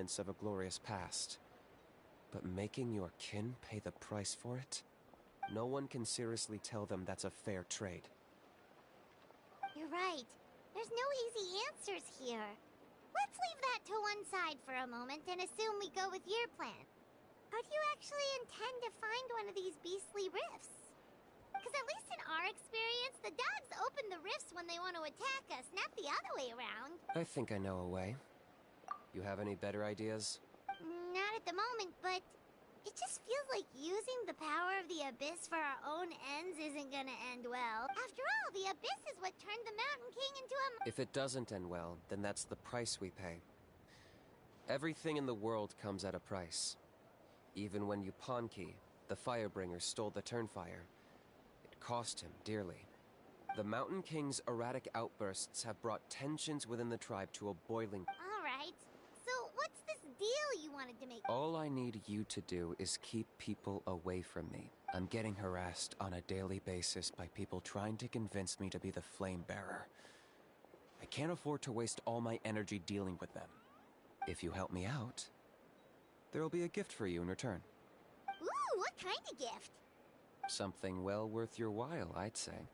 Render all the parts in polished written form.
remembrance of a glorious past. But making your kin pay the price for it? No one can seriously tell them that's a fair trade. You're right. There's no easy answers here. Let's leave that to one side for a moment and assume we go with your plan. How do you actually intend to find one of these beastly rifts? Because at least in our experience, the dogs open the rifts when they want to attack us, not the other way around. I think I know a way. You have any better ideas? Not at the moment, but it just feels like using the power of the Abyss for our own ends isn't gonna end well. After all, the Abyss is what turned the Mountain King into a... If it doesn't end well, then that's the price we pay. Everything in the world comes at a price. Even when Yupanqui, the Firebringer, stole the Turnfire, it cost him dearly. The Mountain King's erratic outbursts have brought tensions within the tribe to a boiling... Alright, so what's this deal you wanted to make? All I need you to do is keep people away from me. I'm getting harassed on a daily basis by people trying to convince me to be the Flame Bearer. I can't afford to waste all my energy dealing with them. If you help me out, there'll be a gift for you in return. Ooh, what kind of gift? Something well worth your while, I'd say.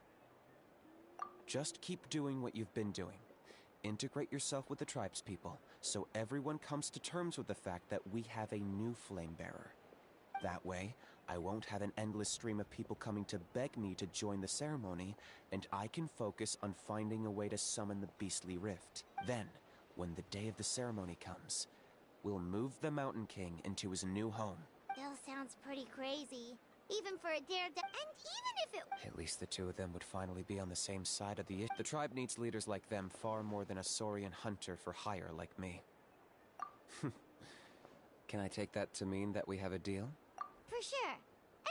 Just keep doing what you've been doing. Integrate yourself with the tribespeople, so everyone comes to terms with the fact that we have a new Flame Bearer. That way, I won't have an endless stream of people coming to beg me to join the ceremony, and I can focus on finding a way to summon the Beastly Rift. Then, when the day of the ceremony comes, we'll move the Mountain King into his new home. Still sounds pretty crazy. Even for a daredevil, and even if it... At least the two of them would finally be on the same side of the issue. The tribe needs leaders like them far more than a Saurian hunter for hire like me. Can I take that to mean that we have a deal? For sure.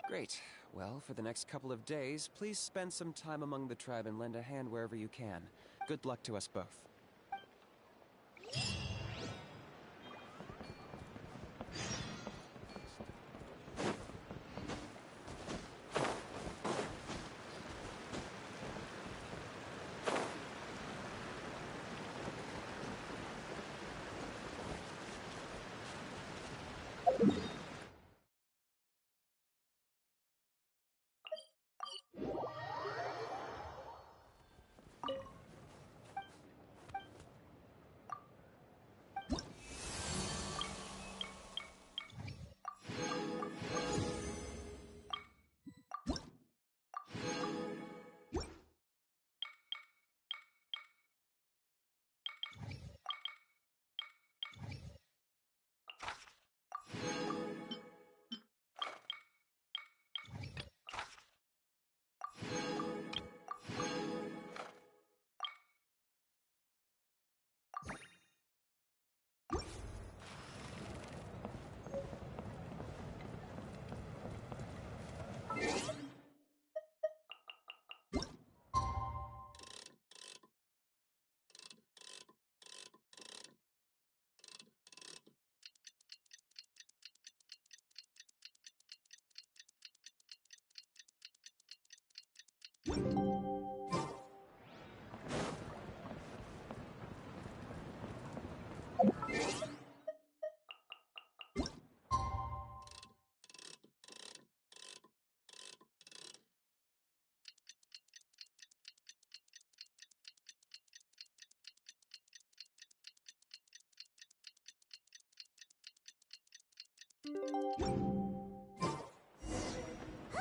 Great. Well, for the next couple of days, please spend some time among the tribe and lend a hand wherever you can. Good luck to us both.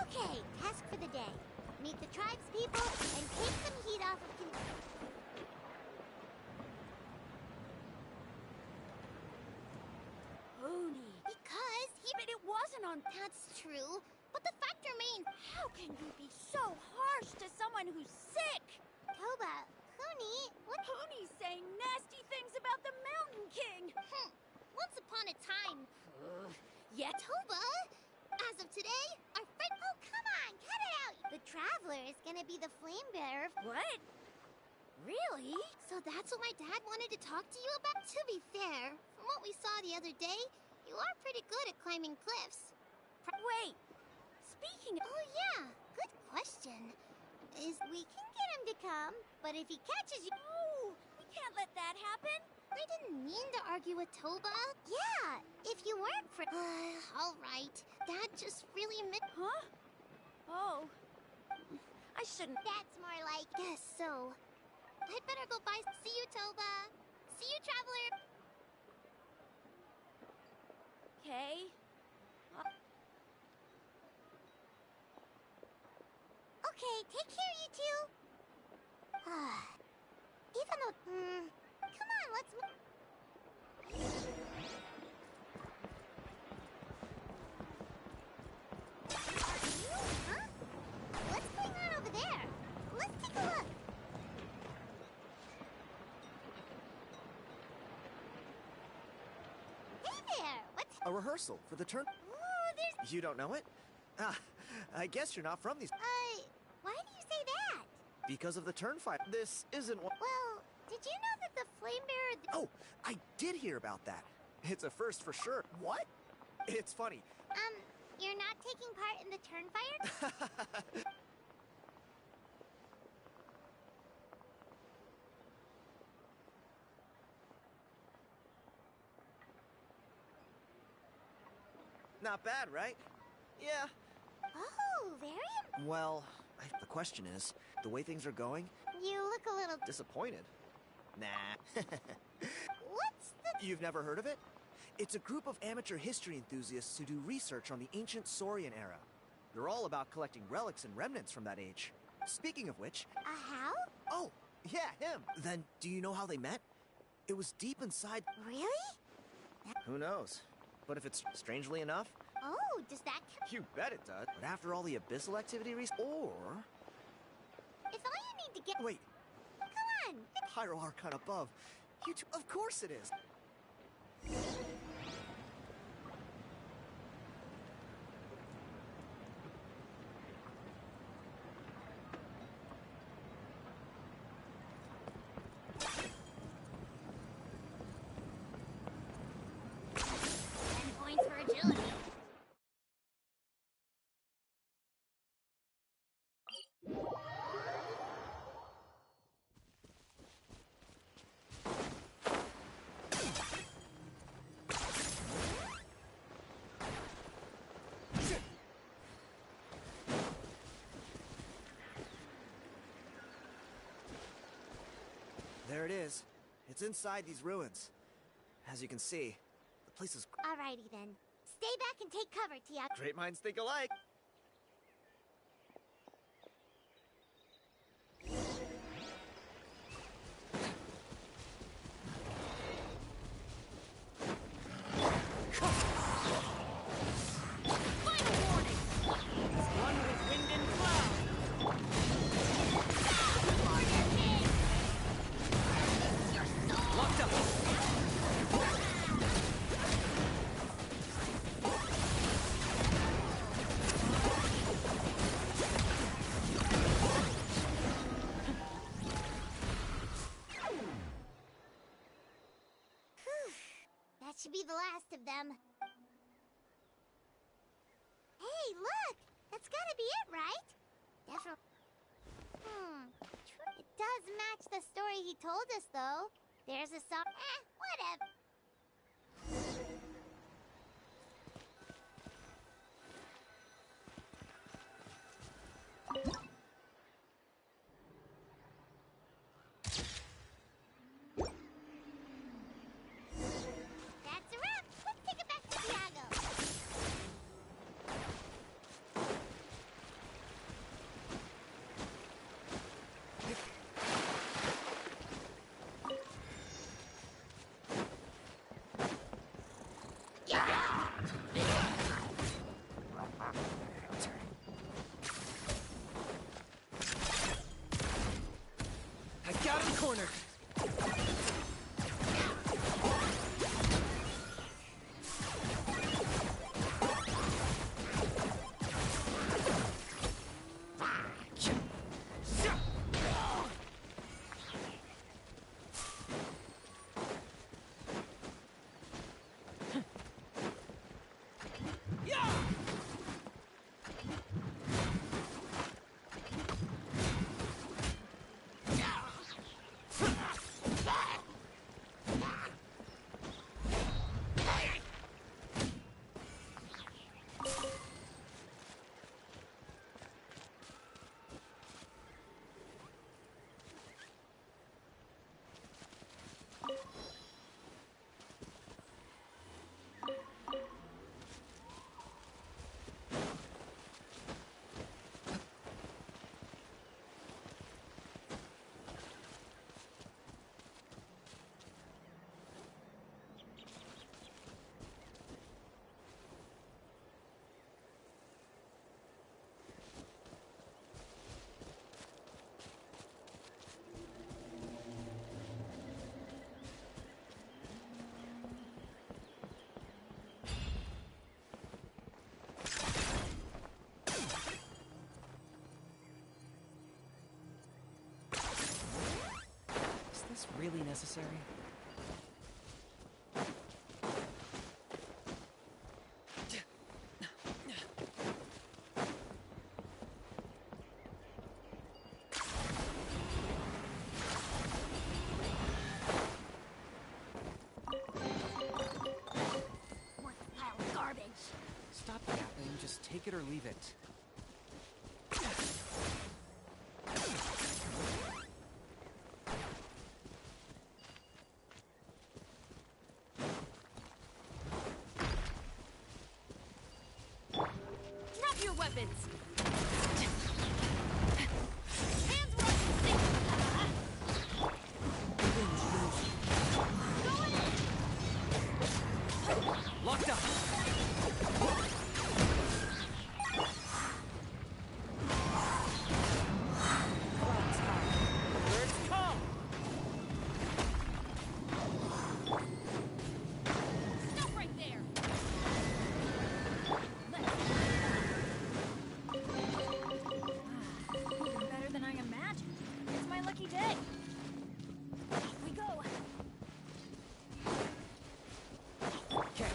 Okay, task for the day. Meet the tribespeople and take some heat off of Kinich. Pony. Because he... But it wasn't on... That's true, but the fact remains... How can you be so harsh to someone who's sick? Toba, Kuni, what... Pony's saying nasty things about the Mountain King. Once upon a time... Yeah, Toba, as of today, our friend... Oh, come on, cut it out! The Traveler is gonna be the Flame Bearer. What? Really? So that's what my dad wanted to talk to you about? To be fair, from what we saw the other day, you are pretty good at climbing cliffs. Wait, speaking of... Oh yeah, good question. We can get him to come, but if he catches you... No, we can't let that happen. I didn't mean to argue with Toba. Yeah, work for... all right. That just really... Huh? Oh. I shouldn't... That's more like... Guess so. I'd better go buy... See you, Toba. See you, Traveler. Okay. Okay, take care, you two. Even though... come on, let's... Huh? What's going on over there? Let's take a look. Hey there! What's... A rehearsal for the turn. Ooh, there's... You don't know it? Ah, I guess you're not from these. Why do you say that? Because of the turn fight. This isn't one. Well, did you know that the flame bearer... Oh, I did hear about that. It's a first for sure. What? It's funny. You're not taking part in the turn fire? Not bad, right? Yeah. Oh, very... Well, the question is, the way things are going, You look a little... disappointed. Nah. What's the... You've never heard of it? It's a group of amateur history enthusiasts who do research on the ancient Saurian era. They're all about collecting relics and remnants from that age. Speaking of which... How? Oh, yeah, him. Then, do you know how they met? It was deep inside... Really? Who knows? But if it's strangely enough... Oh, does that... You bet it does. But after all the abyssal activity or... If all you need to get... Wait, Come on! Pyro Archon above. You two... Of course it is! Points for agility. There it is. It's inside these ruins. As you can see, the place is... Alrighty then. Stay back and take cover, Tiago. Great minds think alike. That should be the last of them. Hey, look! That's gotta be it, right? Definitely. It does match the story he told us, though. There's a song. Whatever. That's a wrap. Let's take it back to Tiago. I got him cornered. really necessary? What a pile of garbage. Stop yapping, just take it or leave it. Drop your weapons! Hands where I can see! Locked up! Let's come! Stop right there! Even better than I imagined. It's my lucky day. Off we go. Okay.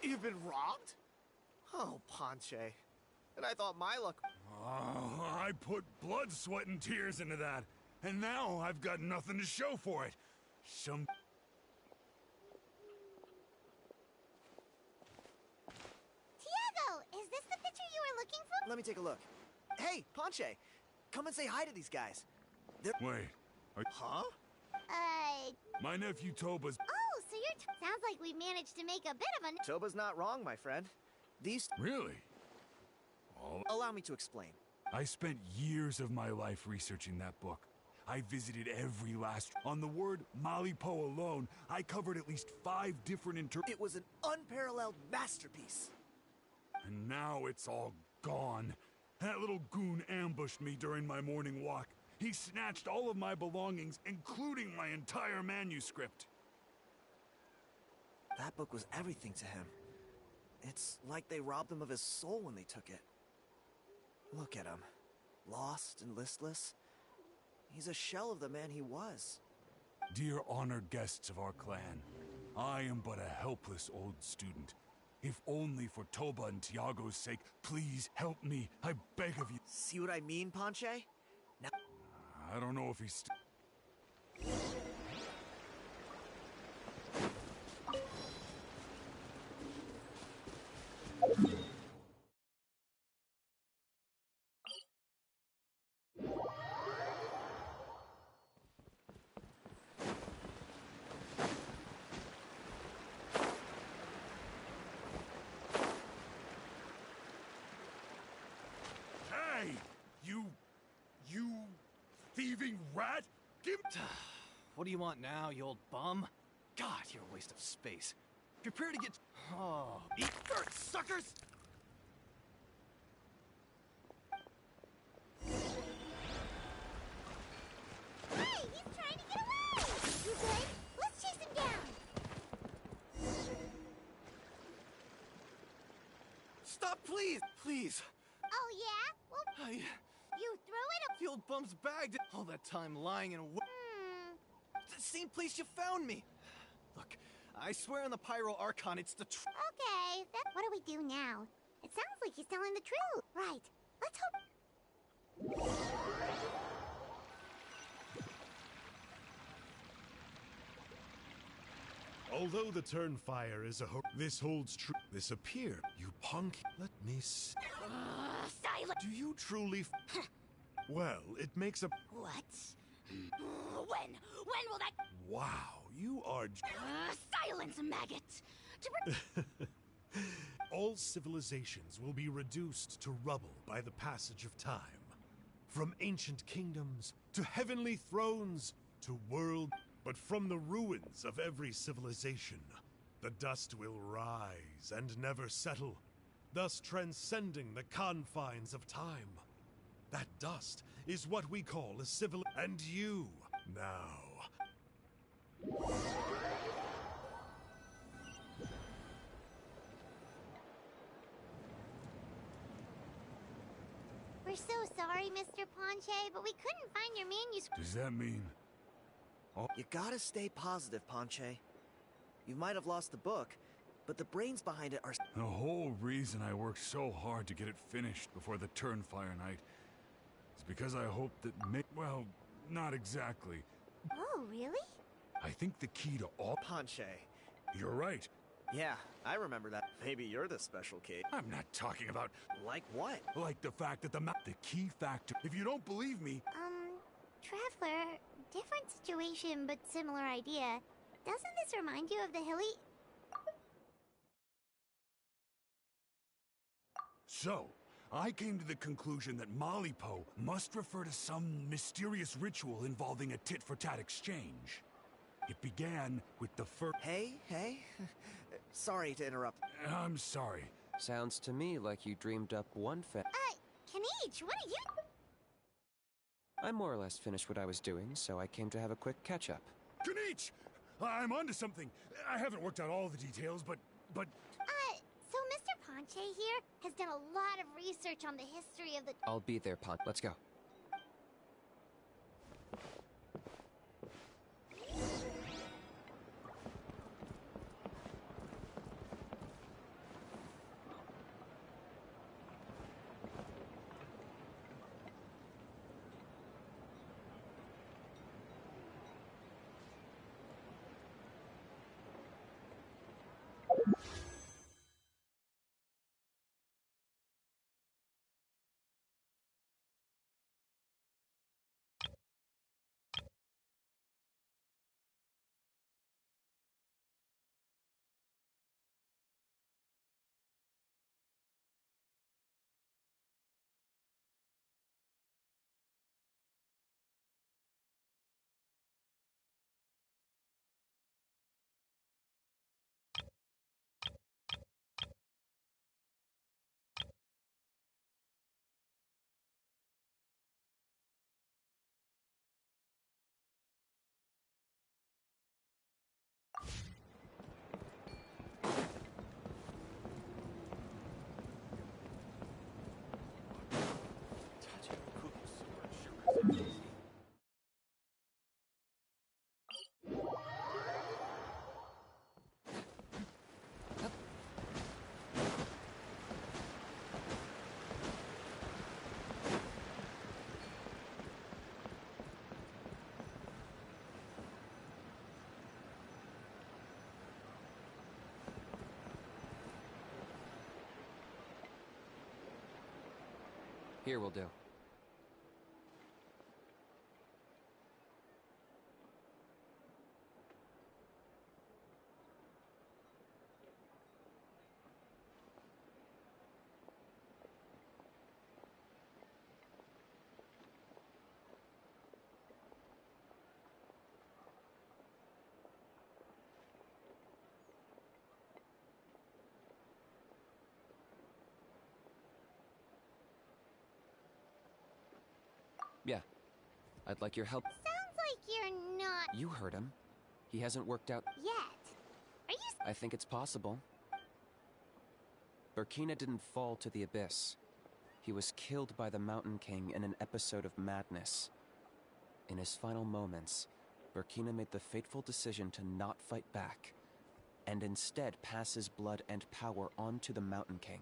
You've been robbed? Oh, Ponche. And I thought my luck... Oh, I put blood, sweat, and tears into that, and now I've got nothing to show for it. Tiago, is this the picture you were looking for? Let me take a look. Hey, Ponche! Come and say hi to these guys. They're... Wait, Huh? my nephew Toba's... Oh, so you're... Sounds like we managed to make a bit of a... Toba's not wrong, my friend. These... Really? Allow me to explain. I spent years of my life researching that book. I visited every last... On the word Malipo alone, I covered at least 5 different It was an unparalleled masterpiece. And now it's all gone. That little goon ambushed me during my morning walk. He snatched all of my belongings, including my entire manuscript. That book was everything to him. It's like they robbed him of his soul when they took it. Look at him. Lost and listless. He's a shell of the man he was. Dear honored guests of our clan, I am but a helpless old student. If only for Toba and Tiago's sake, please help me. I beg of you. See what I mean, Ponche? Now... I don't know if he's... Hey! thieving rat! Give... What do you want now, you old bum? God, you're a waste of space. Prepare to get... Oh, eat dirt, suckers! Hey, he's trying to get away! You good? Let's chase him down! Stop, please! Please! Oh, yeah? Well, you threw it The old bum's bagged all that time lying in a... The same place you found me! Look, I swear on the Pyro Archon, it's the truth. Okay, what do we do now? It sounds like he's telling the truth. Right. Let's hope... Although the Turnfire is this holds true. This appear. You punk. Let me see. Silent! Do you truly well, it makes a... What? When will that... Wow, you are... Silence, maggot! All civilizations will be reduced to rubble by the passage of time. From ancient kingdoms, to heavenly thrones, to world... But from the ruins of every civilization, the dust will rise and never settle, thus transcending the confines of time. That dust is what we call a civil... And you, now... We're so sorry, Mr. Ponche, but we couldn't find your manuscript. Does that mean... You gotta stay positive, Ponche. You might have lost the book, but the brains behind it are... The whole reason I worked so hard to get it finished before the Turnfire night is because I hoped that well, not exactly. Oh, really? I think the key to all... Ponche. You're right. Yeah, I remember that. Maybe you're the special kid. I'm not talking about... Like what? Like the fact that the key factor... If you don't believe me... Traveler, different situation but similar idea. Doesn't this remind you of the hilly... So, I came to the conclusion that Malipo must refer to some mysterious ritual involving a tit-for-tat exchange. It began with the first... Hey. Sorry to interrupt. I'm sorry. Sounds to me like you dreamed up one Kinich, what are you... I more or less finished what I was doing, so I came to have a quick catch-up. Kinich! I'm onto something. I haven't worked out all the details, but... So Mr. Ponche here has done a lot of research on the history of the... I'll be there, Pont. Let's go. Here will do. I'd like your help. Sounds like you're not You heard him. He hasn't worked out. yet. Are you I think it's possible. Burkina didn't fall to the abyss. He was killed by the Mountain King in an episode of madness. In his final moments, Burkina made the fateful decision to not fight back, and instead pass his blood and power on to the Mountain King.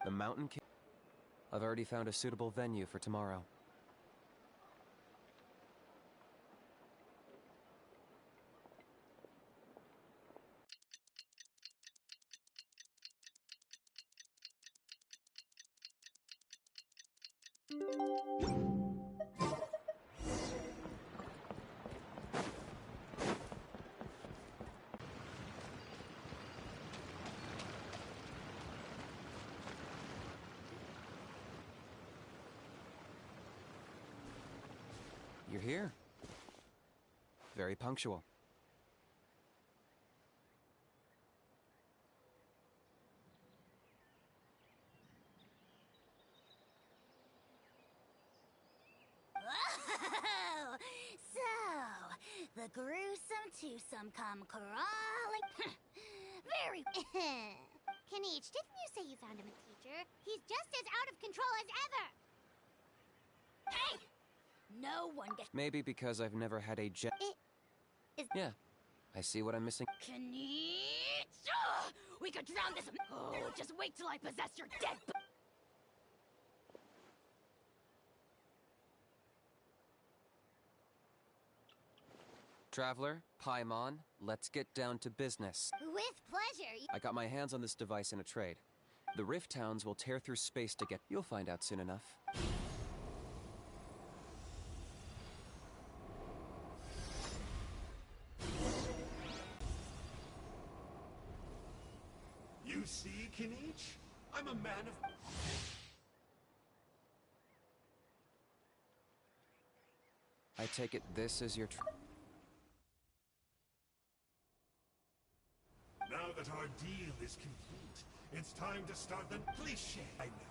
The Mountain King. I've already found a suitable venue for tomorrow. You're here. Very punctual. The gruesome twosome come crawling. Very. Kinich, didn't you say you found him a teacher? He's just as out of control as ever! Hey! No one gets. Maybe because I've never had a Yeah, I see what I'm missing. Kinich! We could drown this. Oh, just wait till I possess your dead. Traveler, Paimon, let's get down to business. With pleasure. I got my hands on this device in a trade. The Rift Towns will tear through space to get. You'll find out soon enough. You see, Kinich? I'm a man of... I take it this is your Now that our deal is complete, it's time to start the cliché. I know.